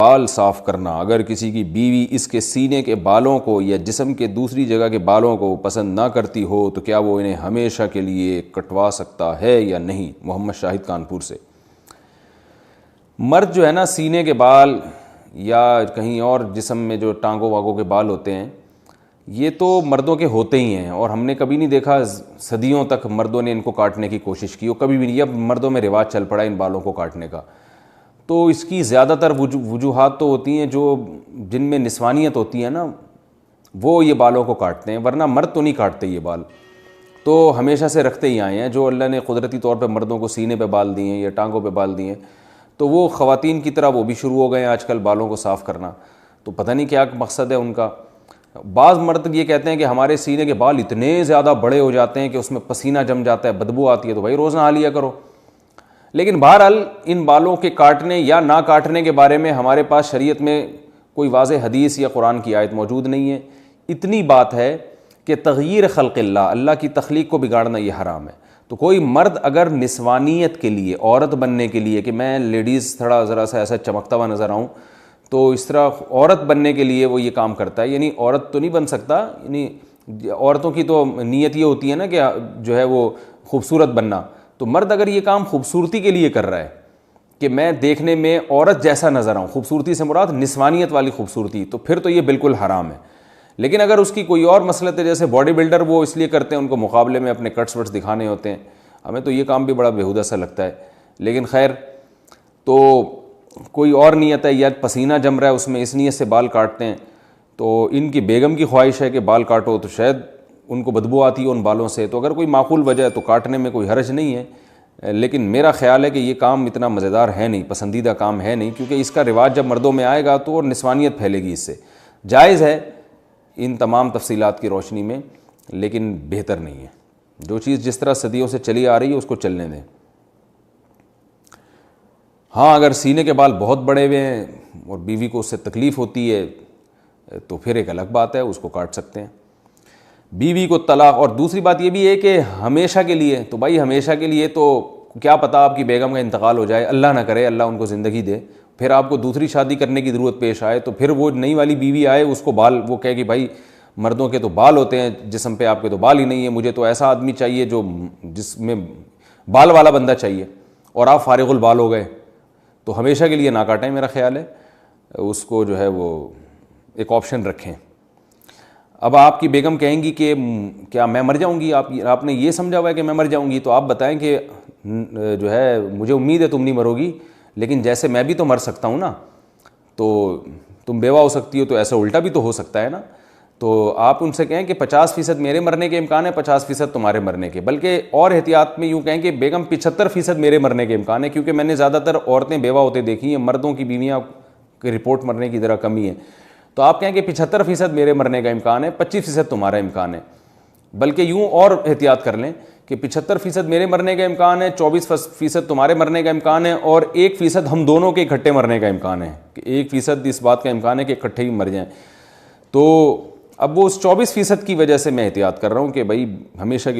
بال صاف کرنا، اگر کسی کی بیوی اس کے سینے کے بالوں کو یا جسم کے دوسری جگہ کے بالوں کو پسند نہ کرتی ہو تو کیا وہ انہیں ہمیشہ کے لیے کٹوا سکتا ہے یا نہیں؟ محمد شاہد کانپور سے۔ مرد جو ہے نا، سینے کے بال یا کہیں اور جسم میں جو ٹانگوں واگوں کے بال ہوتے ہیں، یہ تو مردوں کے ہوتے ہی ہیں، اور ہم نے کبھی نہیں دیکھا صدیوں تک مردوں نے ان کو کاٹنے کی کوشش کی، اور کبھی بھی نہیں۔ اب مردوں میں رواج چل پڑا ان بالوں کو کاٹنے کا۔ تو اس کی زیادہ تر وجوہات تو ہوتی ہیں جو جن میں نسوانیت ہوتی ہے نا، وہ یہ بالوں کو کاٹتے ہیں، ورنہ مرد تو نہیں کاٹتے یہ بال، تو ہمیشہ سے رکھتے ہی آئے ہیں۔ جو اللہ نے قدرتی طور پہ مردوں کو سینے پہ بال دیے ہیں یا ٹانگوں پہ بال دیے ہیں، تو وہ خواتین کی طرح وہ بھی شروع ہو گئے ہیں آج کل بالوں کو صاف کرنا۔ تو پتہ نہیں کیا مقصد ہے ان کا۔ بعض مرد یہ کہتے ہیں کہ ہمارے سینے کے بال اتنے زیادہ بڑے ہو جاتے ہیں کہ اس میں پسینہ جم جاتا ہے، بدبو آتی ہے، تو بھائی روز نہا لیا کرو۔ لیکن بہرحال ان بالوں کے کاٹنے یا نہ کاٹنے کے بارے میں ہمارے پاس شریعت میں کوئی واضح حدیث یا قرآن کی آیت موجود نہیں ہے۔ اتنی بات ہے کہ تغییر خلق اللہ کی تخلیق کو بگاڑنا یہ حرام ہے۔ تو کوئی مرد اگر نسوانیت کے لیے، عورت بننے کے لیے، کہ میں لیڈیز تھوڑا ذرا سا ایسا چمکتا ہوا نظر آؤں، تو اس طرح عورت بننے کے لیے وہ یہ کام کرتا ہے، یعنی عورت تو نہیں بن سکتا، یعنی عورتوں کی تو نیت یہ ہوتی ہے نا کہ جو ہے وہ خوبصورت بننا، تو مرد اگر یہ کام خوبصورتی کے لیے کر رہا ہے کہ میں دیکھنے میں عورت جیسا نظر آؤں، خوبصورتی سے مراد نسوانیت والی خوبصورتی، تو پھر تو یہ بالکل حرام ہے۔ لیکن اگر اس کی کوئی اور مسلط ہے، جیسے باڈی بلڈر وہ اس لیے کرتے ہیں ان کو مقابلے میں اپنے کٹس وٹس دکھانے ہوتے ہیں، ہمیں تو یہ کام بھی بڑا بیہودہ سا لگتا ہے، لیکن خیر، تو کوئی اور نیت ہے یا پسینہ جم رہا ہے اس میں، اس نیت سے بال کاٹتے ہیں، تو ان کی بیگم کی خواہش ہے کہ بال کاٹو، تو شاید ان کو بدبو آتی ہے ان بالوں سے، تو اگر کوئی معقول وجہ ہے تو کاٹنے میں کوئی حرج نہیں ہے۔ لیکن میرا خیال ہے کہ یہ کام اتنا مزیدار ہے نہیں، پسندیدہ کام ہے نہیں، کیونکہ اس کا رواج جب مردوں میں آئے گا تو اور نسوانیت پھیلے گی اس سے۔ جائز ہے ان تمام تفصیلات کی روشنی میں، لیکن بہتر نہیں ہے۔ جو چیز جس طرح صدیوں سے چلی آ رہی ہے اس کو چلنے دیں۔ ہاں، اگر سینے کے بال بہت بڑے ہوئے ہیں اور بیوی کو اس سے تکلیف ہوتی ہے تو پھر ایک الگ بات ہے، اس کو کاٹ سکتے ہیں۔ بیوی کو طلاق، اور دوسری بات یہ بھی ہے کہ ہمیشہ کے لیے، تو بھائی ہمیشہ کے لیے تو کیا پتہ آپ کی بیگم کا انتقال ہو جائے، اللہ نہ کرے، اللہ ان کو زندگی دے، پھر آپ کو دوسری شادی کرنے کی ضرورت پیش آئے، تو پھر وہ نئی والی بیوی آئے، اس کو بال، وہ کہے کہ بھائی مردوں کے تو بال ہوتے ہیں جسم پہ، آپ کے تو بال ہی نہیں ہیں، مجھے تو ایسا آدمی چاہیے جو جس میں بال والا بندہ چاہیے، اور آپ فارغ البال ہو گئے، تو ہمیشہ کے لیے نہ کاٹیں، میرا خیال ہے اس کو جو ہے وہ ایک آپشن رکھیں۔ اب آپ کی بیگم کہیں گی کہ کیا میں مر جاؤں گی، آپ نے یہ سمجھا ہوا ہے کہ میں مر جاؤں گی، تو آپ بتائیں کہ جو ہے مجھے امید ہے تم نہیں مرو گی، لیکن جیسے میں بھی تو مر سکتا ہوں نا، تو تم بیوہ ہو سکتی ہو، تو ایسا الٹا بھی تو ہو سکتا ہے نا۔ تو آپ ان سے کہیں کہ 50% میرے مرنے کے امکان ہے، 50% تمہارے مرنے کے، بلکہ اور احتیاط میں یوں کہیں کہ بیگم 75% میرے مرنے کے امکان ہے، کیونکہ میں نے زیادہ تر عورتیں بیوہ ہوتے دیکھی ہیں، مردوں کی بیویاں کی رپورٹ مرنے کی ذرا کمی ہے، تو آپ کہیں کہ 75% میرے مرنے کا امکان ہے، 25% تمہارا امکان ہے، بلکہ یوں اور احتیاط کر لیں کہ 75% میرے مرنے کا امکان ہے، 24% تمہارے مرنے کا امکان ہے، اور 1% ہم دونوں کے اکٹھے مرنے کا امکان ہے، کہ 1% اس بات کا امکان ہے کہ اکٹھے ہی مر جائیں۔ تو اب وہ اس 24% کی وجہ سے میں احتیاط کر رہا ہوں کہ بھائی ہمیشہ کی